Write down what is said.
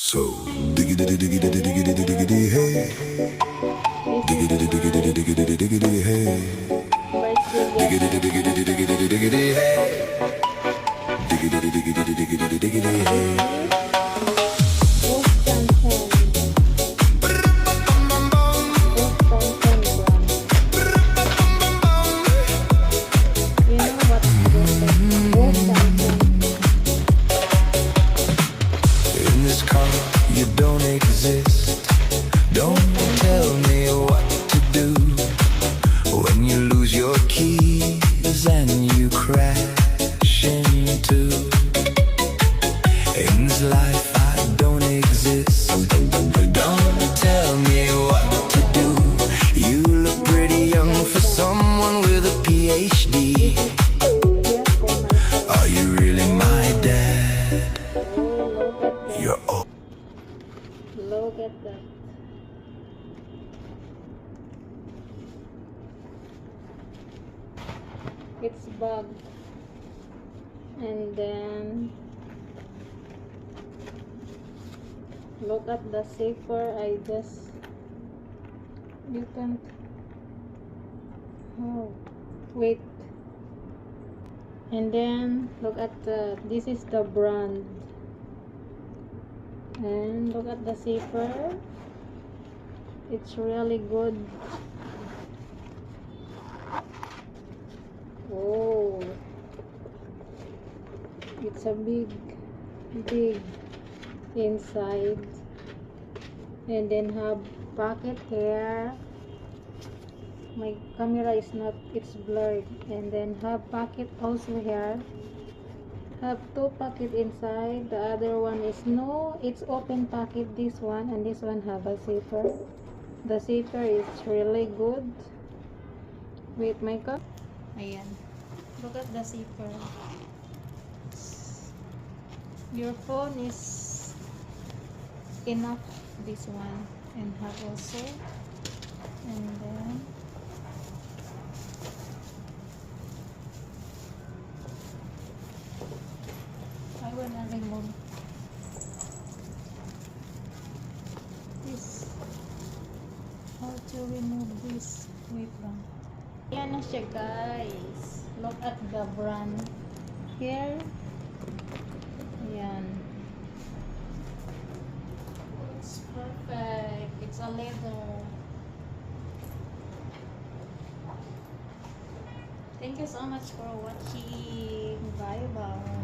So diggity diggity diggity diggity hey, diggity diggity diggity diggity hey, diggity diggity diggity diggity hey, diggity diggity diggity diggity hey. In this car, you don't exist. Don't tell me what to do when you lose your keys and you crash into. In this life, I don't exist. Don't tell me what to do. You look pretty young for someone with a PhD. Are you really my dad? You're old. Look at that. It's bugged. And then look at the zipper. You can't. Oh, wait. And then look at this is the brand. And look at the zipper. It's really good. Oh, it's a big inside, and then have pocket here. My camera is not, it's blurred. And then have pocket also here. Have two pocket inside. The other one is no, it's open pocket, this one, and this one have a zipper. The zipper is really good with my cup. Ayan, look at the zipper. Your phone is enough, this one, and have also. And then I wanna remove this. How to remove this? Wait lang. Yan na siya, guys. Look at the brand here. Yan. It's perfect. It's a leather. Thank you so much for watching. Bye bye.